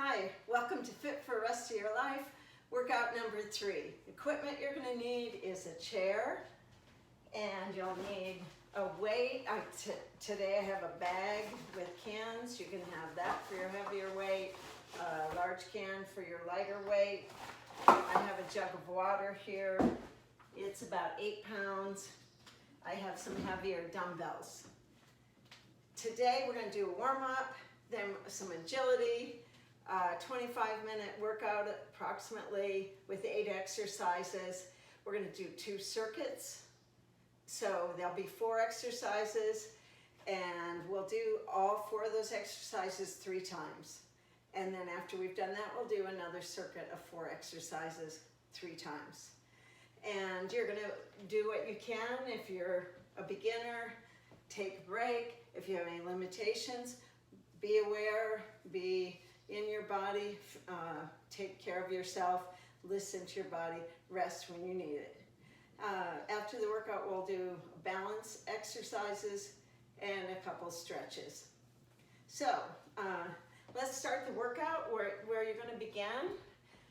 Hi, welcome to Fit for the Rest of Your Life. Workout number 3. Equipment you're going to need is a chair, and you'll need a weight. Today I have a bag with cans. You can have that for your heavier weight, a large can for your lighter weight. I have a jug of water here. It's about 8 pounds. I have some heavier dumbbells. Today we're going to do a warm-up, then some agility, 25-minute workout approximately with 8 exercises. We're going to do 2 circuits. So there'll be 4 exercises, and we'll do all 4 of those exercises 3 times. And then after we've done that, we'll do another circuit of 4 exercises 3 times. And you're going to do what you can. If you're a beginner, take a break. If you have any limitations, be aware, be in your body, take care of yourself, listen to your body, rest when you need it. After the workout, we'll do balance exercises and a couple stretches. So let's start the workout. Where you're going to begin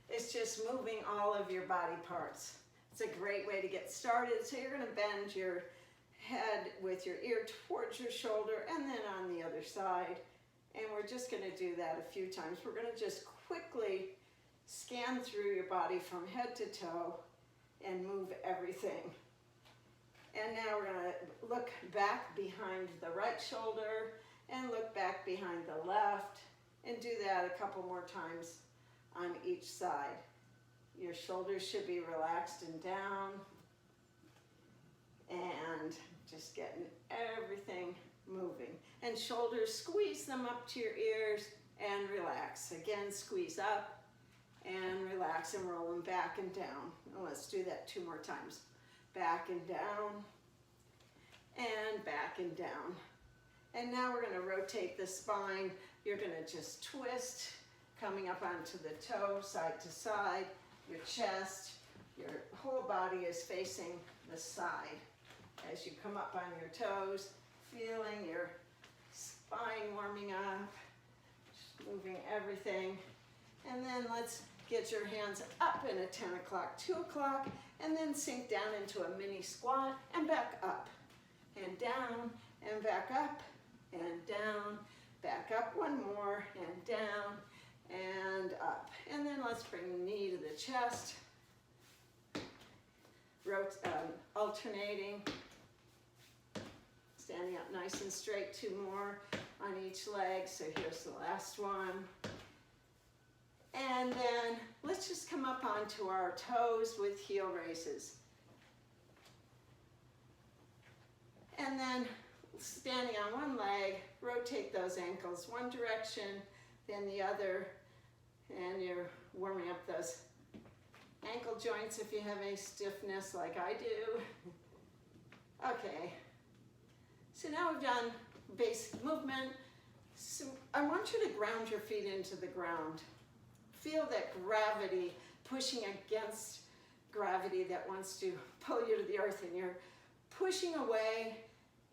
is just moving all of your body parts. It's a great way to get started. So you're going to bend your head with your ear towards your shoulder and then on the other side. And we're just going to do that a few times. We're going to just quickly scan through your body from head to toe and move everything. And now we're going to look back behind the right shoulder and look back behind the left and do that a couple more times on each side. Your shoulders should be relaxed and down, and just getting everything moving. And shoulders, squeeze them up to your ears and relax. Again, squeeze up and relax and roll them back and down. And let's do that 2 more times. Back and down and back and down. And now we're going to rotate the spine. You're going to just twist, coming up onto the toe, side to side. Your chest, your whole body is facing the side. As you come up on your toes, feeling your spine warming up, just moving everything. And then let's get your hands up in a 10 o'clock, 2 o'clock, and then sink down into a mini squat and back up and down and back up and down, back up, 1 more and down and up. And then let's bring the knee to the chest, alternating, standing up nice and straight, 2 more on each leg. So here's the last one. And then let's just come up onto our toes with heel raises. And then standing on one leg, rotate those ankles one direction, then the other, and you're warming up those ankle joints if you have any stiffness like I do. Okay, so now we've done basic movement. So I want you to ground your feet into the ground. Feel that gravity pushing against gravity that wants to pull you to the earth, and you're pushing away,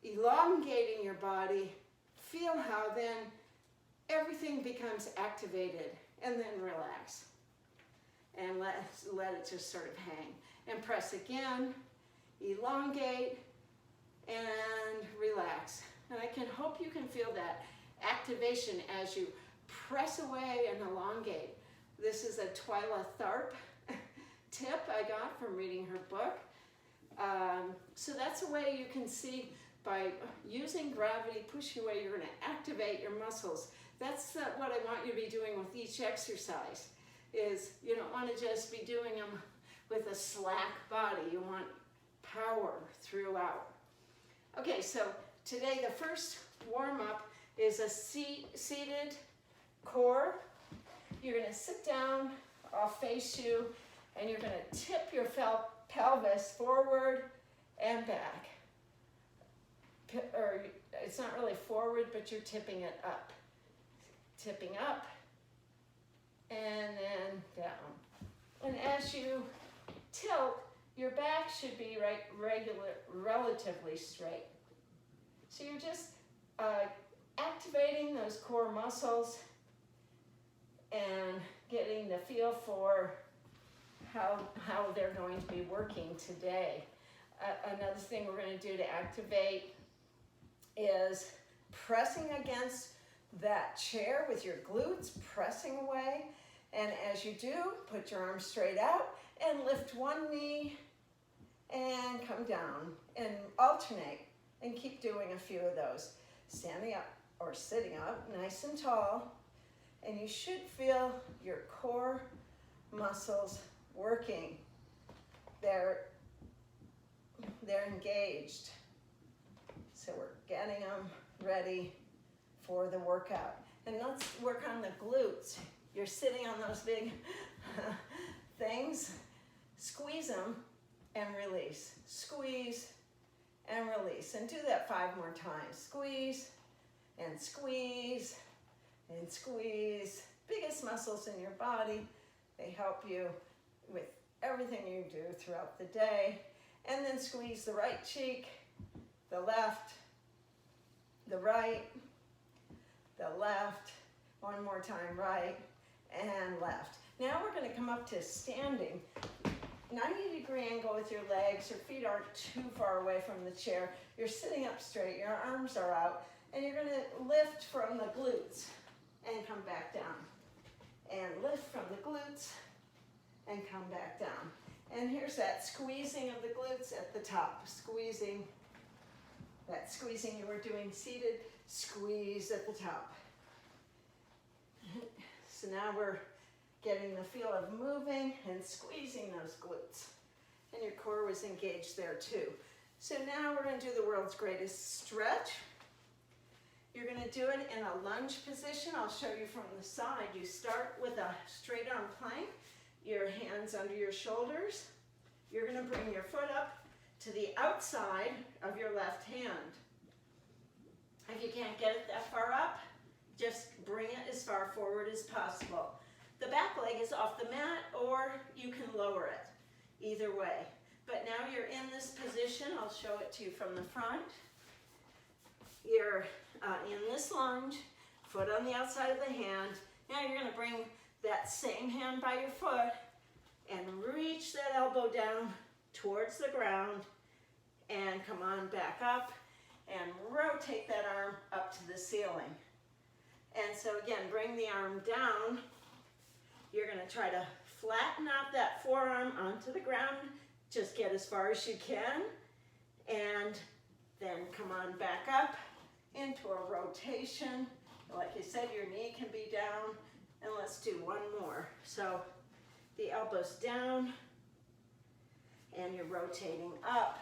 elongating your body. Feel how then everything becomes activated, and then relax. And let it just sort of hang. And press again, elongate, and relax. And I can hope you can feel that activation as you press away and elongate. This is a Twyla Tharp tip I got from reading her book. So that's a way you can see by using gravity, pushing away, you're going to activate your muscles. That's what I want you to be doing with each exercise. Is you don't want to just be doing them with a slack body. You want power throughout. Okay, so today the first warm-up is a seated core. You're going to sit down, I'll face you, and you're going to tip your pelvis forward and back. Or it's not really forward, but you're tipping it up. Tipping up, and then down. And as you tilt, your back should be relatively straight. So you're just activating those core muscles and getting the feel for how they're going to be working today. Another thing we're going to do to activate is pressing against that chair with your glutes, pressing away. And as you do, put your arms straight out and lift one knee and come down and alternate and keep doing a few of those. Standing up or sitting up, nice and tall. And you should feel your core muscles working. They're engaged. So we're getting them ready for the workout. And let's work on the glutes. You're sitting on those big things. Squeeze them and release. Squeeze and release. And do that 5 more times. Squeeze and squeeze and squeeze. Biggest muscles in your body. They help you with everything you do throughout the day. And then squeeze the right cheek, the left, the right, the left. One more time, right and left. Now we're going to come up to standing. 90-degree angle with your legs. Your feet aren't too far away from the chair. You're sitting up straight. Your arms are out. And you're going to lift from the glutes and come back down. And lift from the glutes and come back down. And here's that squeezing of the glutes at the top. Squeezing. That squeezing you were doing seated. Squeeze at the top. So now we're getting the feel of moving and squeezing those glutes. And your core was engaged there too. So now we're going to do the world's greatest stretch. You're going to do it in a lunge position. I'll show you from the side. You start with a straight arm plank, your hands under your shoulders. You're going to bring your foot up to the outside of your left hand. If you can't get it that far up, just bring it as far forward as possible. The back leg is off the mat, or you can lower it, either way. But now you're in this position. I'll show it to you from the front. You're in this lunge, foot on the outside of the hand. Now you're going to bring that same hand by your foot and reach that elbow down towards the ground and come on back up and rotate that arm up to the ceiling. And so again, bring the arm down. You're going to try to flatten out that forearm onto the ground. Just get as far as you can. And then come on back up into a rotation. Like I said, your knee can be down. And let's do one more. So the elbow's down. And you're rotating up.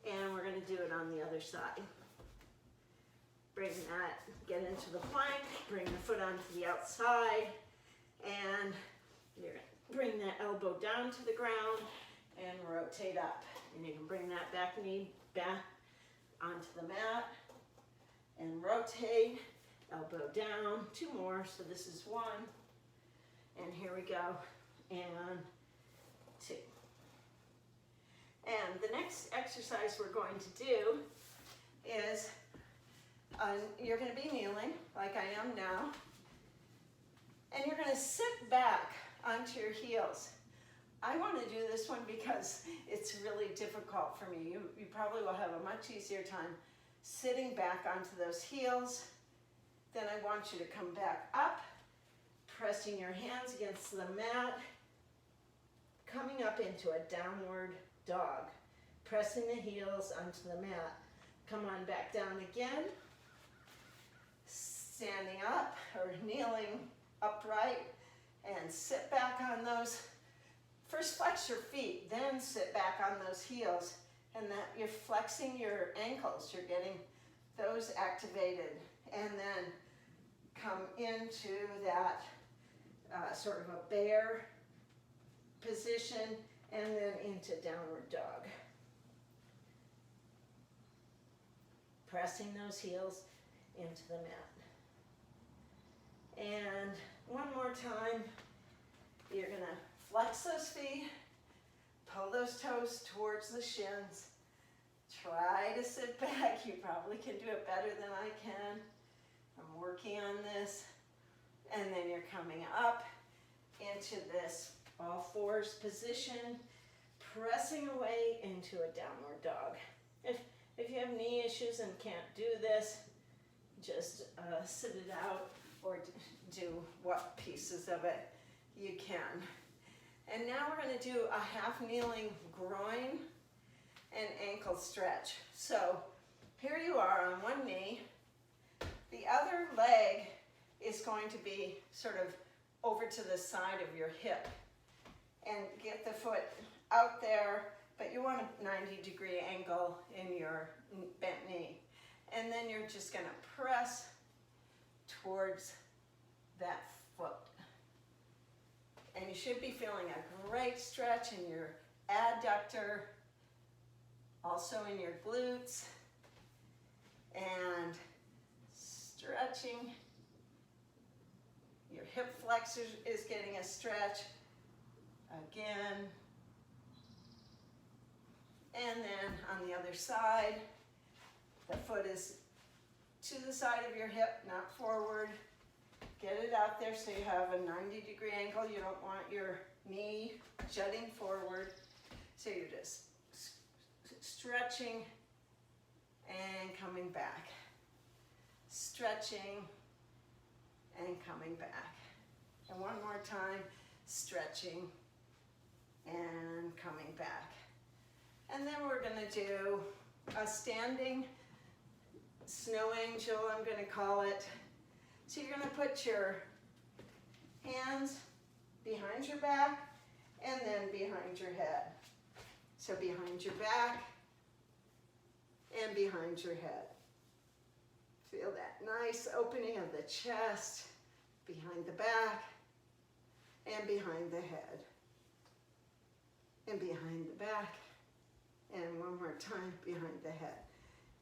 And we're going to do it on the other side. Bring that, get into the plank, bring the foot onto the outside, and you're going to bring that elbow down to the ground and rotate up. And you can bring that back knee back onto the mat and rotate, elbow down, 2 more, so this is 1. And here we go, and 2. And the next exercise we're going to do is you're going to be kneeling like I am now, and you're going to sit back onto your heels. I want to do this one because it's really difficult for me. You probably will have a much easier time sitting back onto those heels. Then I want you to come back up, pressing your hands against the mat, coming up into a downward dog, pressing the heels onto the mat. Come on back down again, standing up or kneeling upright, and sit back on those. First flex your feet, then sit back on those heels, and that you're flexing your ankles. You're getting those activated, and then come into that sort of a bear position, and then into downward dog. Pressing those heels into the mat. And one more time, you're going to flex those feet, pull those toes towards the shins. Try to sit back. You probably can do it better than I can. I'm working on this. And then you're coming up into this all fours position, pressing away into a downward dog. If you have knee issues and can't do this, just sit it out or do what pieces of it you can. And now we're going to do a half kneeling groin and ankle stretch. So here you are on one knee. The other leg is going to be sort of over to the side of your hip, and get the foot out there, but you want a 90-degree angle in your bent knee. And then you're just going to press towards that foot. And you should be feeling a great stretch in your adductor, also in your glutes, and stretching. Your hip flexor is getting a stretch. Again. And then on the other side, the foot is to the side of your hip, not forward. Get it out there so you have a 90-degree angle. You don't want your knee jutting forward. So you're just stretching and coming back. Stretching and coming back. And one more time, stretching and coming back. And then we're going to do a standing snow angel, I'm going to call it. So you're going to put your hands behind your back and then behind your head. So behind your back and behind your head. Feel that nice opening of the chest, behind the back and behind the head. And behind the back, and one more time behind the head.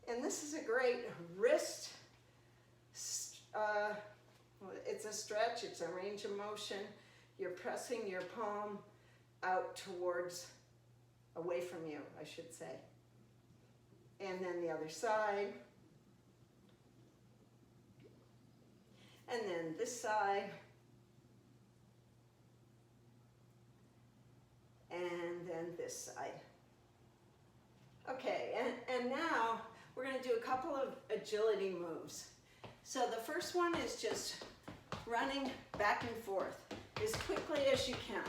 And this is a great wrist, it's a stretch, it's a range of motion. You're pressing your palm out towards, away from you, I should say. And then the other side. And then this side. And then this side. Okay, and now we're going to do a couple of agility moves. So the first one is just running back and forth as quickly as you can.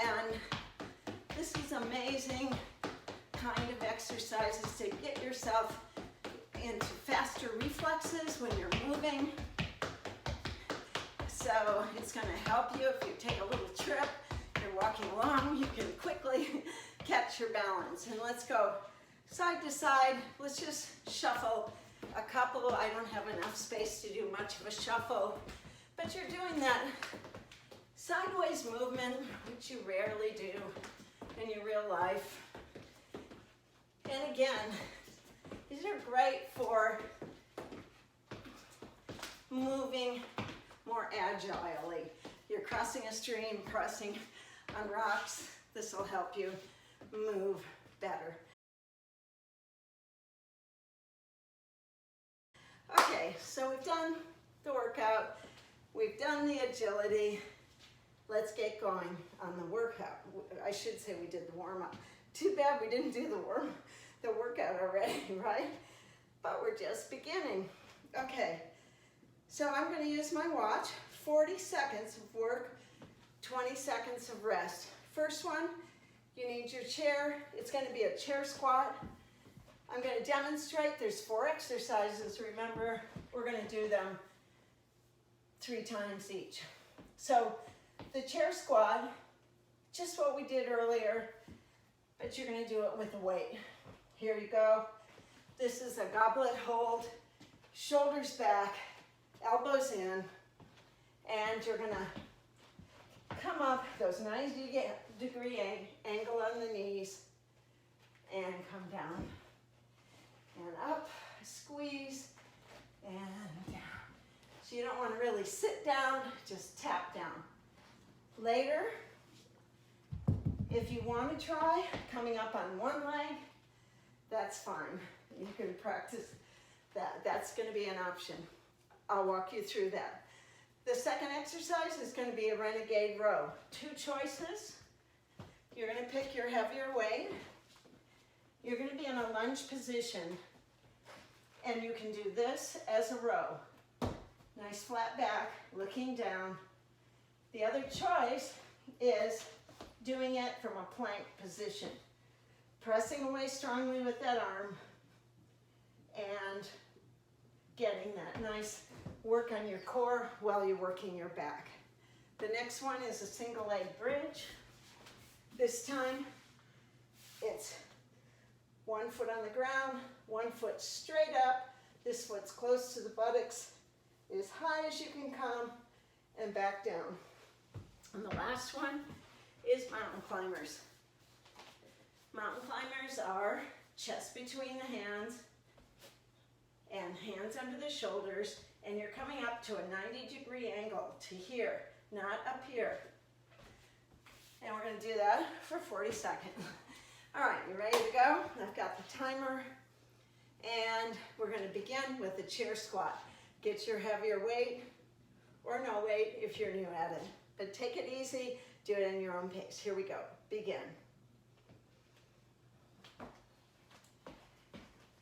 And this is amazing kind of exercises to get yourself into faster reflexes when you're moving. So it's going to help you if you take a little trip. You're walking along, you can quickly catch your balance. And let's go side to side. Let's just shuffle a couple. I don't have enough space to do much of a shuffle, but you're doing that sideways movement, which you rarely do in your real life. And again, these are great for moving more agilely. You're crossing a stream, crossing on rocks. This will help you move better. Okay, so we've done the workout. We've done the agility. Let's get going on the workout. I should say we did the warm-up. Too bad we didn't do the workout already, right? But we're just beginning. Okay, so I'm going to use my watch. 40 seconds of work, 20 seconds of rest. First one, you need your chair. It's going to be a chair squat. I'm going to demonstrate. There's 4 exercises. Remember, we're going to do them 3 times each. So the chair squat, just what we did earlier, but you're going to do it with a weight. Here you go. This is a goblet hold, shoulders back, elbows in, and you're going to come up, those 90-degree angle on the knees, and come down, and up, squeeze, and down. So you don't want to really sit down, just tap down. Later, if you want to try coming up on one leg, that's fine. You can practice that. That's going to be an option. I'll walk you through that. The second exercise is going to be a renegade row. Two choices. You're going to pick your heavier weight. You're going to be in a lunge position, and you can do this as a row. Nice flat back, looking down. The other choice is doing it from a plank position. Pressing away strongly with that arm and getting that nice work on your core while you're working your back. The next one is a single leg bridge. This time it's 1 foot on the ground, 1 foot straight up. This foot's close to the buttocks, as high as you can come, and back down. And the last one is mountain climbers. Mountain climbers are chest between the hands and hands under the shoulders, and you're coming up to a 90-degree angle to here, not up here. And we're going to do that for 40 seconds. All right, you ready to go? I've got the timer, and we're going to begin with the chair squat. Get your heavier weight or no weight if you're new at it, but take it easy, do it in your own pace. Here we go, begin.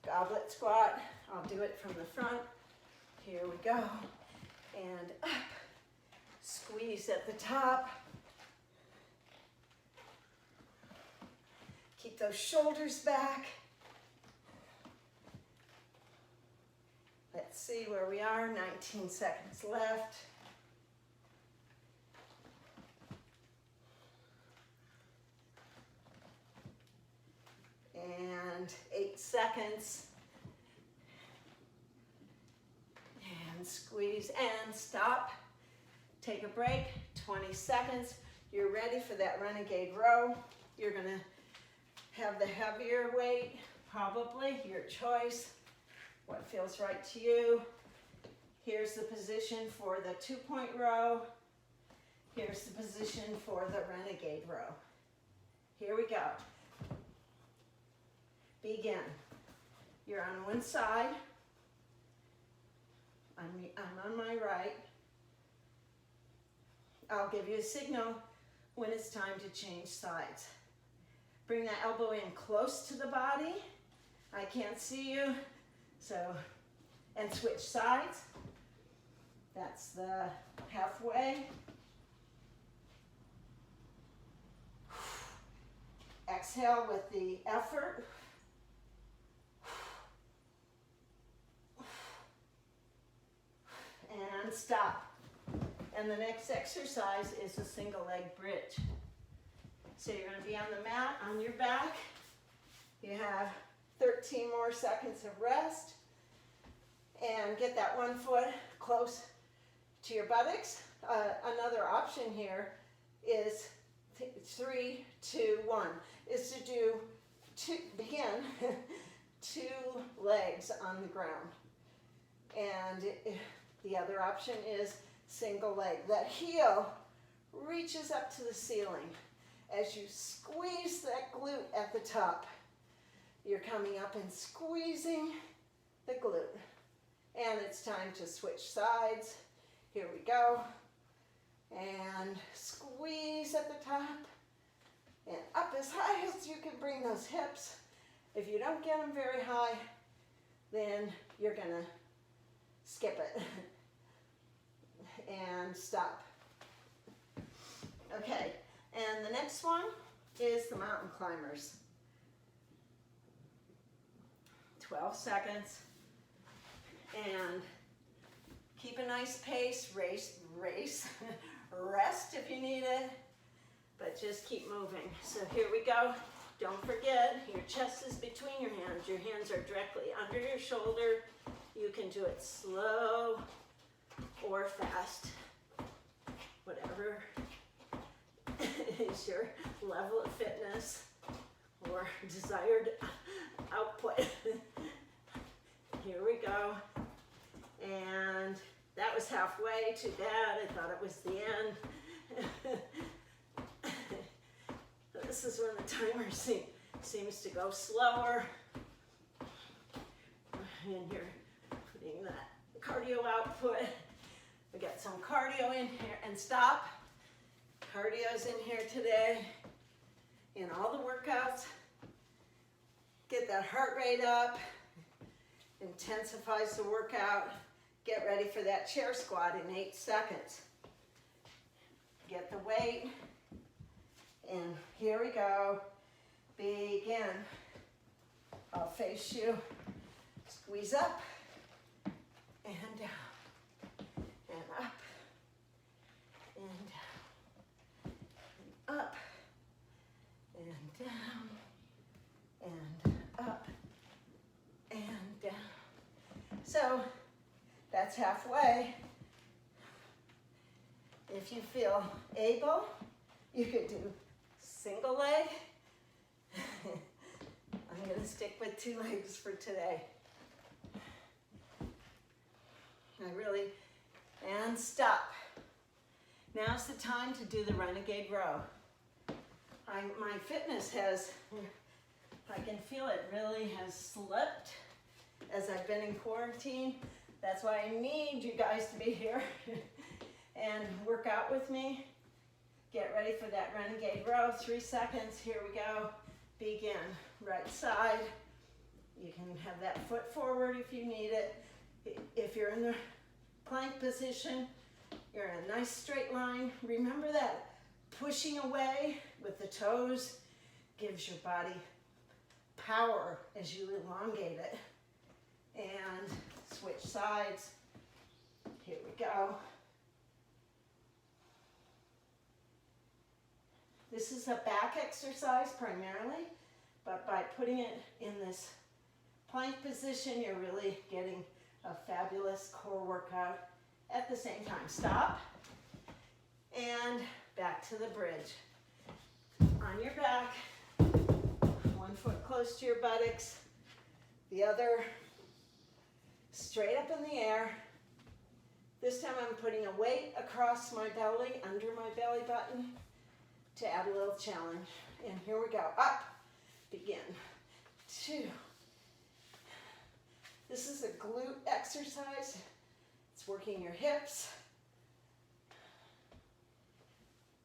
Goblet squat, I'll do it from the front. Here we go, and up, squeeze at the top. Keep those shoulders back. Let's see where we are, 19 seconds left. And 8 seconds. And squeeze and stop. Take a break, 20 seconds. You're ready for that renegade row. You're gonna have the heavier weight, probably, your choice, what feels right to you. Here's the position for the 2-point row. Here's the position for the renegade row. Here we go. Begin. You're on one side. I'm on my right. I'll give you a signal when it's time to change sides. Bring that elbow in close to the body. I can't see you, so, and switch sides. That's the halfway. Exhale with the effort. And stop. And the next exercise is a single leg bridge. So you're going to be on the mat, on your back. You have 13 more seconds of rest. And get that 1 foot close to your buttocks. Another option here is 3, 2, 1. Is to do begin 2 legs on the ground. And the other option is single leg. That heel reaches up to the ceiling. As you squeeze that glute at the top, you're coming up and squeezing the glute. And it's time to switch sides. Here we go. And squeeze at the top. And up as high as you can bring those hips. If you don't get them very high, then you're going to skip it. And stop. Okay. And the next one is the mountain climbers. 12 seconds. And keep a nice pace. Rest if you need it. But just keep moving. So here we go. Don't forget, your chest is between your hands. Your hands are directly under your shoulder. You can do it slow or fast. Whatever is your level of fitness or desired output. Here we go. And that was halfway. Too bad. I thought it was the end. This is when the timer seems to go slower. And you're putting that cardio output. We got some cardio in here, and stop. Cardio's in here today. In all the workouts, get that heart rate up, intensifies the workout. Get ready for that chair squat in 8 seconds. Get the weight, and here we go. Begin. I'll face you. Squeeze up and down and up and down and up and down and up and down. So that's halfway. If you feel able, you could do single leg. I'm going to stick with 2 legs for today. And stop. Now's the time to do the renegade row. My fitness has, I can feel it really has slipped as I've been in quarantine. That's why I need you guys to be here and work out with me. Get ready for that renegade row. 3 seconds. Here we go. Begin. Right side. You can have that foot forward if you need it. If you're in the plank position, you're in a nice straight line. Remember that pushing away with the toes gives your body power as you elongate it. And switch sides. Here we go. This is a back exercise primarily, but by putting it in this plank position, you're really getting a fabulous core workout at the same time. Stop, and back to the bridge. On your back, 1 foot close to your buttocks, the other straight up in the air. This time I'm putting a weight across my belly, under my belly button, to add a little challenge. And here we go. Up. Begin. 2. This is a glute exercise. It's working your hips.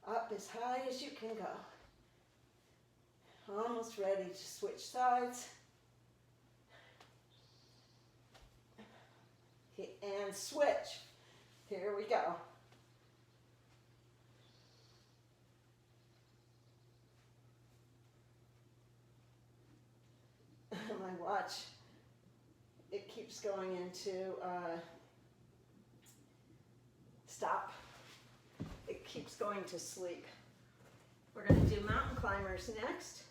Up as high as you can go. Almost ready to switch sides. And switch. Here we go. My watch, it keeps going into stop. It keeps going to sleep. We're going to do mountain climbers next.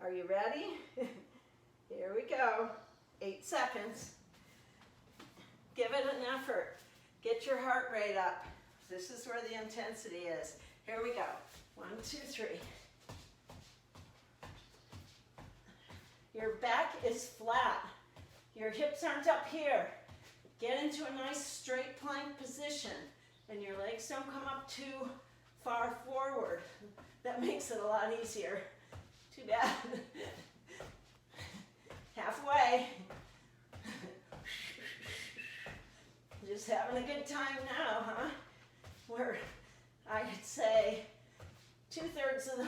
Are you ready? Here we go. 8 seconds. Give it an effort. Get your heart rate up. This is where the intensity is. Here we go. 1, 2, 3. Your back is flat. Your hips aren't up here. Get into a nice straight plank position, and your legs don't come up too far forward. That makes it a lot easier. Too bad. Halfway. Just having a good time now, huh? We're, I'd say, 2/3 of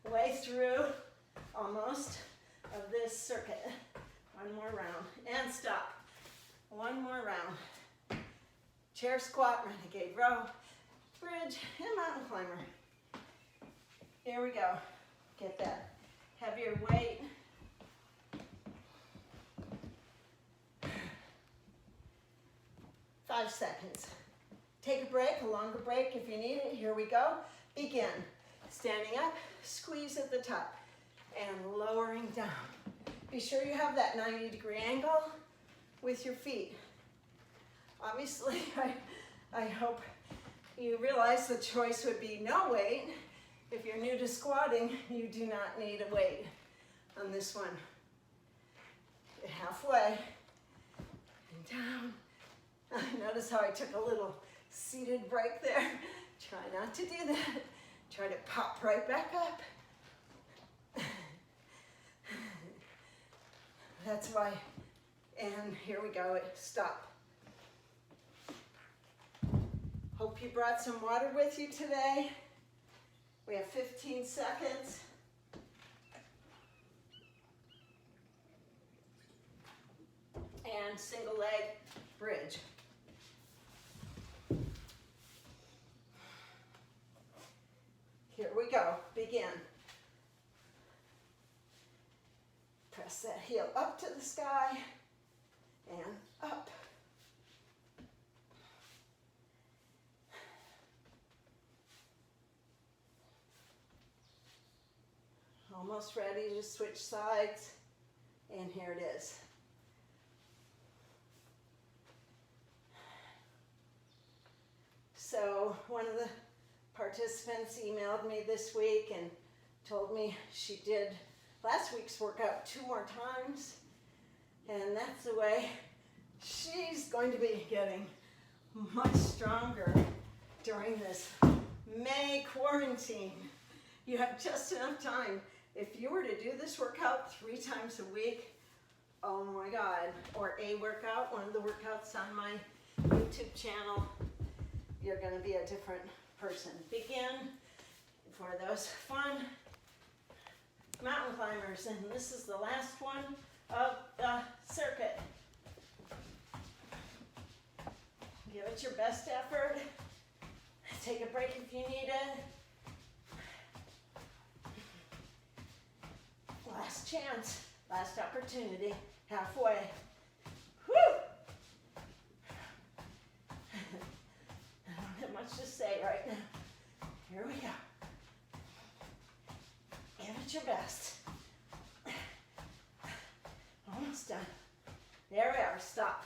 the way through, almost, of this circuit. 1 more round, and stop. 1 more round. Chair squat, renegade row, bridge, and mountain climber. Here we go. Get that heavier weight. Five seconds. Take a break, a longer break if you need it. Here we go. Begin. Standing up, squeeze at the top, and lowering down. Be sure you have that 90-degree angle with your feet. Obviously, I hope you realize the choice would be no weight. If you're new to squatting, you do not need a weight on this one. Halfway, and down. Notice how I took a little seated break there. Try not to do that. Try to pop right back up. That's why. And here we go, stop. Hope you brought some water with you today. We have 15 seconds. And single leg bridge. Here we go, begin. Press that heel up to the sky and up. Almost ready to switch sides, and here it is. So one of the participants emailed me this week and told me she did last week's workout 2 more times, and that's the way she's going to be getting much stronger during this May quarantine. You have just enough time. If you were to do this workout 3 times a week, oh my God, or a workout, one of the workouts on my YouTube channel, you're going to be a different person. Begin for those fun mountain climbers, and this is the last one of the circuit. Give it your best effort. Take a break if you need it. Last chance, last opportunity, halfway. Whew! I don't have much to say right now. Here we go. Give it your best. Almost done. There we are, stop.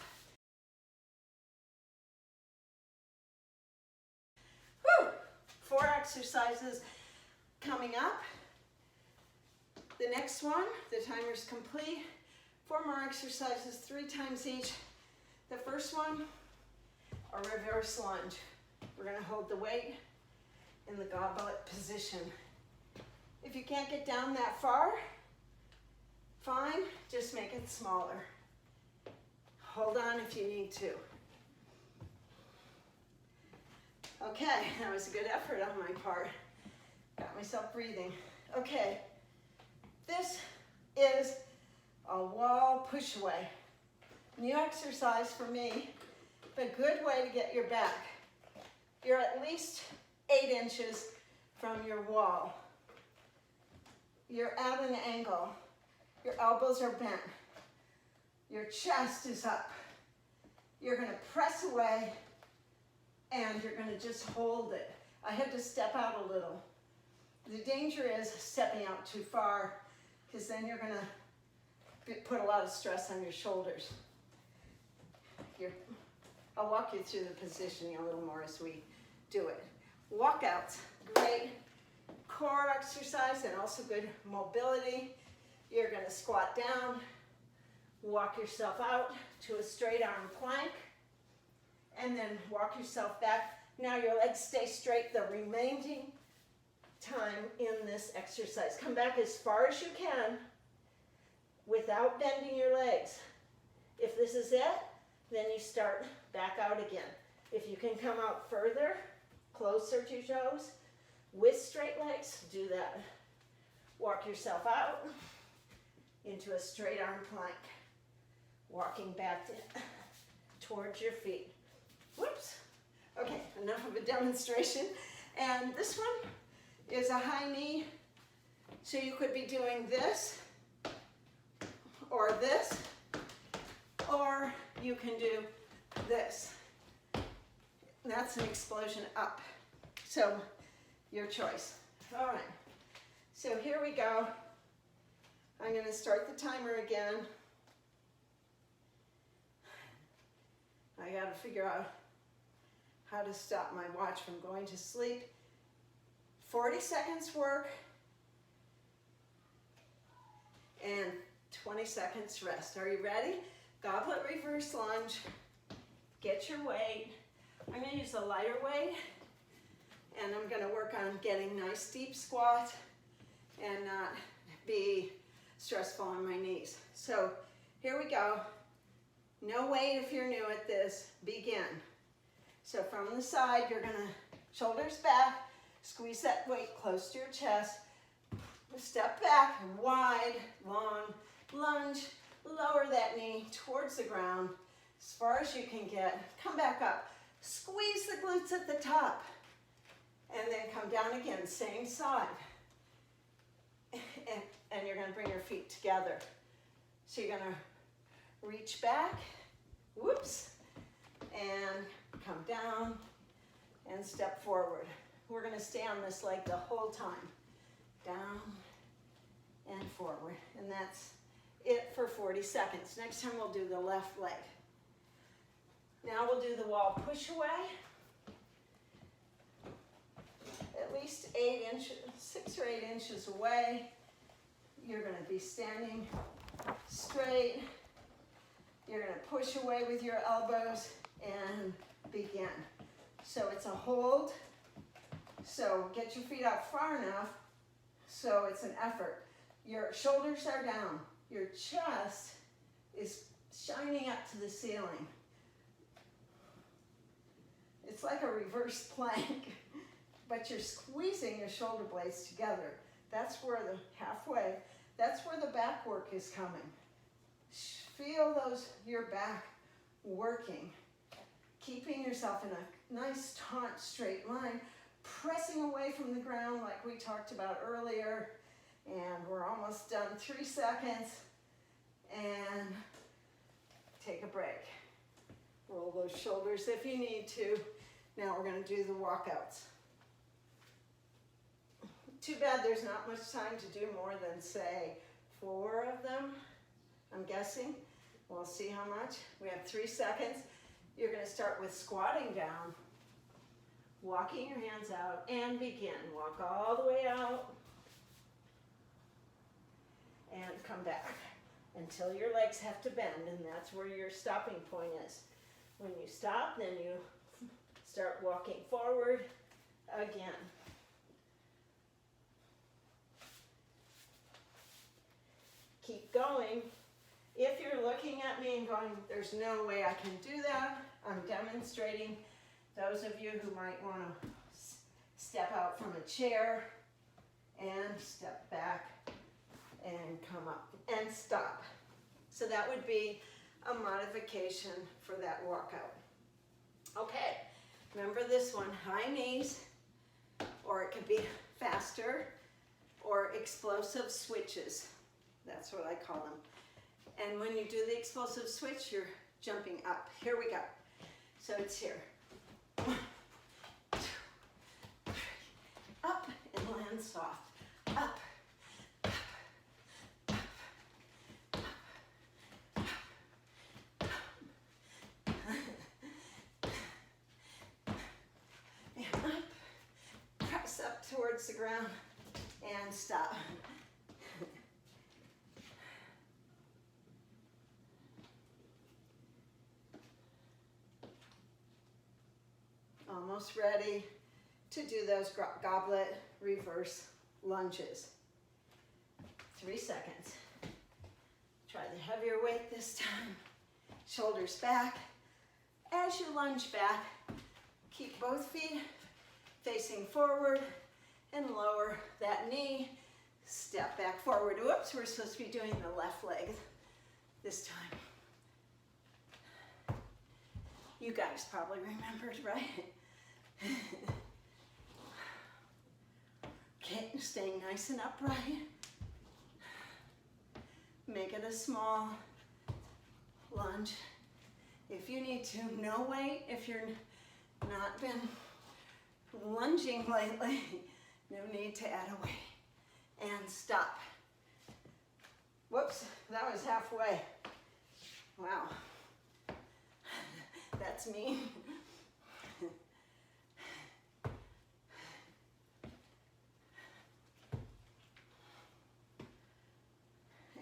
Whew! 4 exercises coming up. The next one, the timer's complete. 4 more exercises, 3 times each. The first one, a reverse lunge. We're gonna hold the weight in the goblet position. If you can't get down that far, fine, just make it smaller. Hold on if you need to. Okay, that was a good effort on my part. Got myself breathing. Okay. This is a wall push away. New exercise for me, but good way to get your back. You're at least 8 inches from your wall. You're at an angle. Your elbows are bent. Your chest is up. You're gonna press away and you're gonna just hold it. I had to step out a little. The danger is stepping out too far, because then you're gonna put a lot of stress on your shoulders. I'll walk you through the positioning a little more as we do it. Walkouts, great core exercise and also good mobility. You're gonna squat down, walk yourself out to a straight arm plank, and then walk yourself back. Now your legs stay straight the remaining time in this exercise. Come back as far as you can without bending your legs. If this is it, then you start back out again. If you can come out further, closer to your toes, with straight legs, do that. Walk yourself out into a straight arm plank. Walking back towards your feet. Whoops. Okay, enough of a demonstration. And this one is a high knee. So you could be doing this, or this, or you can do this. That's an explosion up. So your choice. All right, so here we go. I'm gonna start the timer again. I gotta figure out how to stop my watch from going to sleep. 40 seconds work and 20 seconds rest. Are you ready? Goblet reverse lunge. Get your weight. I'm gonna use a lighter weight, and I'm gonna work on getting nice deep squat and not be stressful on my knees. So Here we go. No weight if you're new at this. Begin. So from the side, you're gonna shoulders back, squeeze that weight close to your chest, step back, wide, long lunge, lower that knee towards the ground as far as you can get. Come back up. Squeeze the glutes at the top. And then come down again, same side. And you're gonna bring your feet together. So you're gonna reach back, whoops, and come down and step forward. We're gonna stay on this leg the whole time. Down and forward. And that's it for 40 seconds. Next time we'll do the left leg. Now we'll do the wall push away. At least 8 inches, 6 or 8 inches away. You're gonna be standing straight. You're gonna push away with your elbows and begin. So it's a hold. So get your feet out far enough so it's an effort. Your shoulders are down. Your chest is shining up to the ceiling. It's like a reverse plank, but you're squeezing your shoulder blades together. That's where the halfway, that's where the back work is coming. Feel your back working, keeping yourself in a nice taut straight line, pressing away from the ground like we talked about earlier. And we're almost done. 3 seconds and take a break. Roll those shoulders if you need to. Now we're going to do the walkouts. Too bad there's not much time to do more than, say, 4 of them, I'm guessing. We'll see how much. We have 3 seconds. You're going to start with squatting down, walking your hands out, and begin. Walk all the way out and come back until your legs have to bend, and that's where your stopping point is. When you stop, then you start walking forward again. Keep going. If you're looking at me and going, there's no way I can do that, I'm demonstrating. Those of you who might want to step out from a chair and step back and come up and stop. So that would be a modification for that walkout. Okay, remember this one, high knees, or it could be faster, or explosive switches. That's what I call them. And when you do the explosive switch, you're jumping up. Here we go. So it's here. 1, 2, 3. Up and land soft. Up. Towards the ground and stop. Almost ready to do those goblet reverse lunges. 3 seconds. Try the heavier weight this time. Shoulders back. As you lunge back, keep both feet facing forward and lower that knee. Step back forward. Whoops, we're supposed to be doing the left leg this time. You guys probably remembered, right? Okay, staying nice and upright. Make it a small lunge. If you need to, no weight. If you're not been lunging lately, no need to add a weight. And stop. Whoops, that was halfway. Wow. That's me.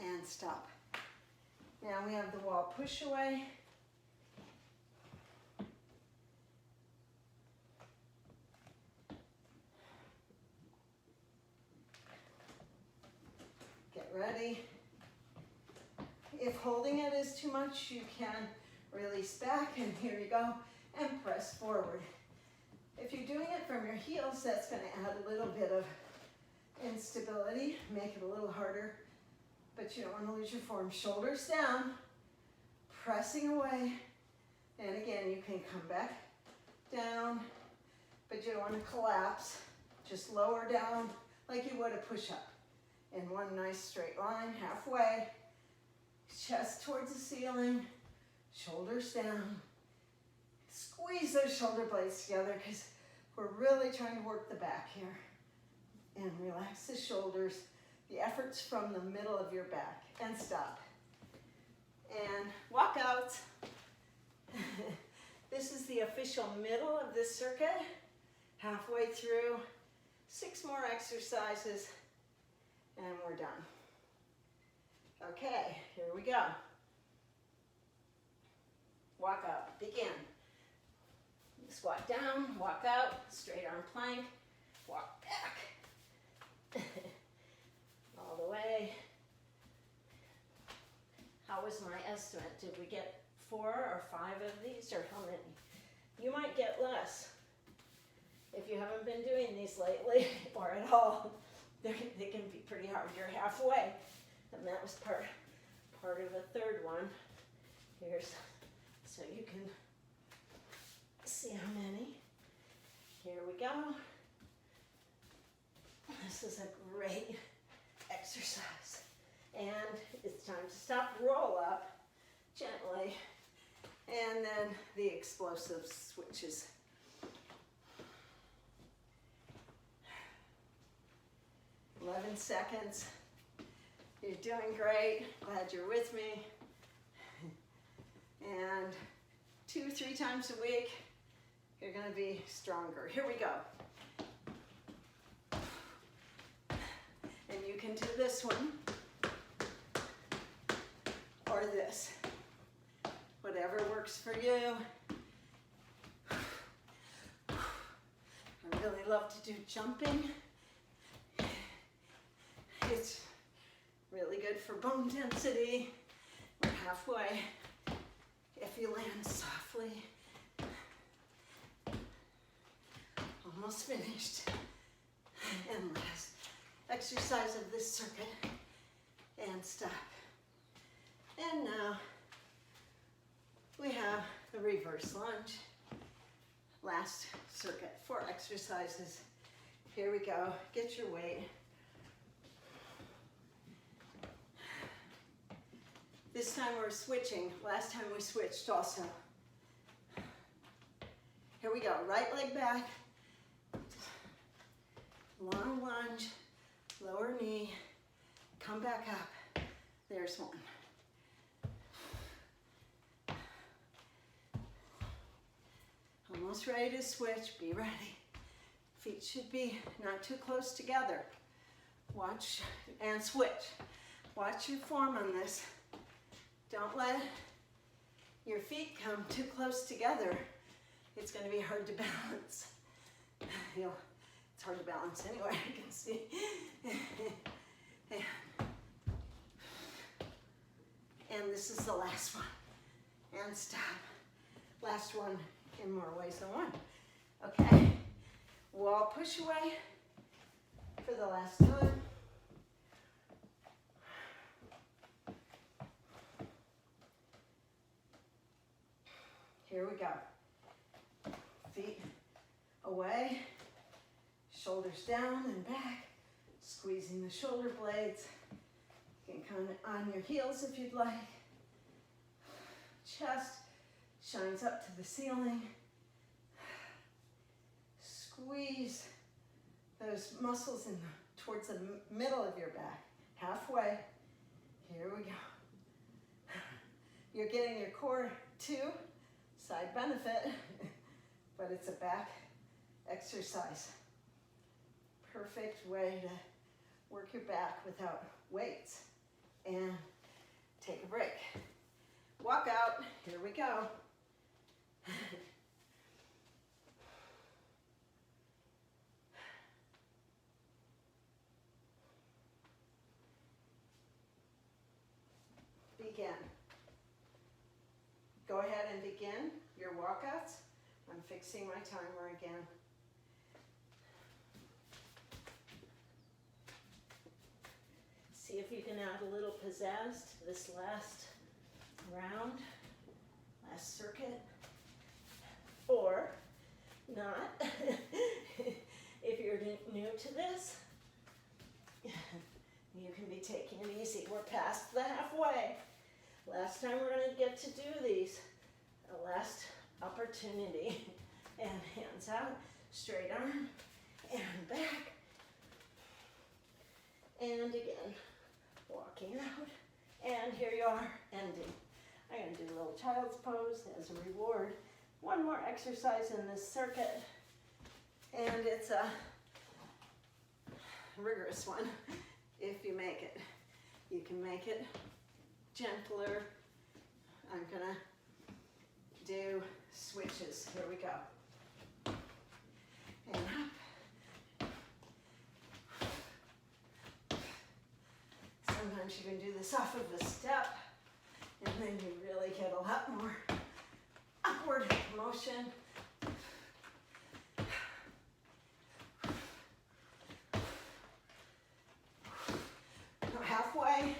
And stop. Now we have the wall push away. Get ready. If holding it is too much, you can release back, and here you go, and press forward. If you're doing it from your heels, that's going to add a little bit of instability, make it a little harder, but you don't want to lose your form. Shoulders down, pressing away, and again, you can come back down, but you don't want to collapse. Just lower down like you would a push-up in one nice straight line, halfway, chest towards the ceiling, shoulders down. Squeeze those shoulder blades together because we're really trying to work the back here. And relax the shoulders. The effort's from the middle of your back. And stop. And walk out. This is the official middle of this circuit. Halfway through. 6 more exercises. And we're done. Okay, here we go. Walk out. Begin. Squat down, walk out, straight arm plank, walk back. All the way. How was my estimate? Did we get 4 or 5 of these, or how many? You might get less if you haven't been doing these lately or at all. They can be pretty hard. You're halfway, and that was part of a third one. Here's so you can see how many. Here we go. This is a great exercise. And it's time to stop, roll up gently, and then the explosive switches. "11 seconds. You're doing great. Glad you're with me. And 2-3 times a week, you're going to be stronger. Here we go. And you can do this one or this. Whatever works for you. I really love to do jumping. It's really good for bone density. We're halfway. If you land softly. Almost finished. And last exercise of this circuit. And stop. And now we have the reverse lunge. Last circuit, 4 exercises. Here we go. Get your weight. This time we're switching. Last time we switched also. Here we go. Right leg back. Long lunge. Lower knee. Come back up. There's one. Almost ready to switch. Be ready. Feet should be not too close together. Watch and switch. Watch your form on this. Don't let your feet come too close together. It's going to be hard to balance. It's hard to balance anyway, I can see. And this is the last one. And stop. Last one in more ways than one. Okay. Wall push away for the last time. Here we go. Feet away, shoulders down and back, squeezing the shoulder blades. You can come on your heels if you'd like. Chest shines up to the ceiling. Squeeze those muscles towards the middle of your back, halfway. Here we go. You're getting your core too. Side benefit, but it's a back exercise. Perfect way to work your back without weights. And take a break. Walk out. Here we go. begin. Go ahead and begin your walkouts. I'm fixing my timer again. See if you can add a little pizzazz to this last round, last circuit, or not. If you're new to this, you can be taking it easy. We're past the halfway. Last time we're going to get to do these. The last opportunity. And hands out, straight arm, and back. And again, walking out. And here you are, ending. I'm going to do a little child's pose as a reward. One more exercise in this circuit. And it's a rigorous one if you make it. You can make it gentler. I'm gonna do switches. Here we go. And up. Sometimes you can do this off of a step, and then you really get a lot more upward motion. Halfway.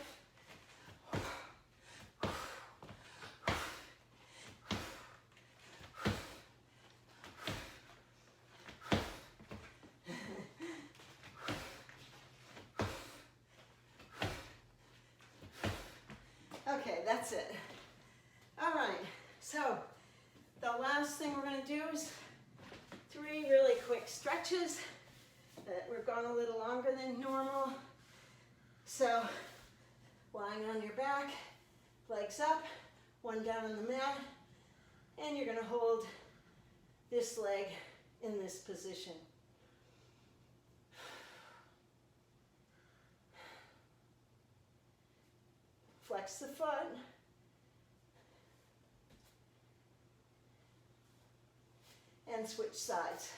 Okay, that's it. All right, so the last thing we're going to do is 3 really quick stretches. We're going a little longer than normal. So, lying on your back, legs up, one down on the mat, and you're going to hold this leg in this position. Flex the foot. And switch sides.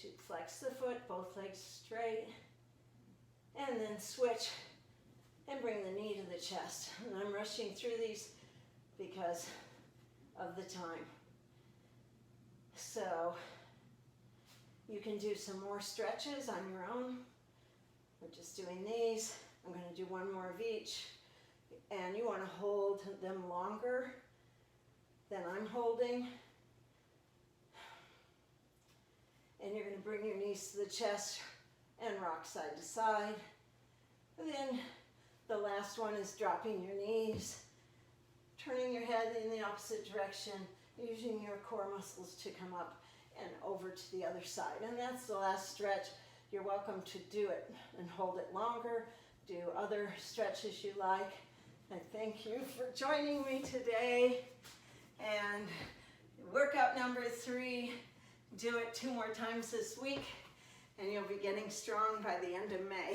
You flex the foot, both legs straight, and then switch and bring the knee to the chest. And I'm rushing through these because of the time. So you can do some more stretches on your own. We're just doing these. I'm going to do one more of each. And you want to hold them longer than I'm holding. And you're going to bring your knees to the chest and rock side to side. And then the last one is dropping your knees, turning your head in the opposite direction, using your core muscles to come up and over to the other side. And that's the last stretch. You're welcome to do it and hold it longer. Do other stretches you like. I thank you for joining me today. And workout number 3. Do it 2 more times this week, and you'll be getting strong by the end of May.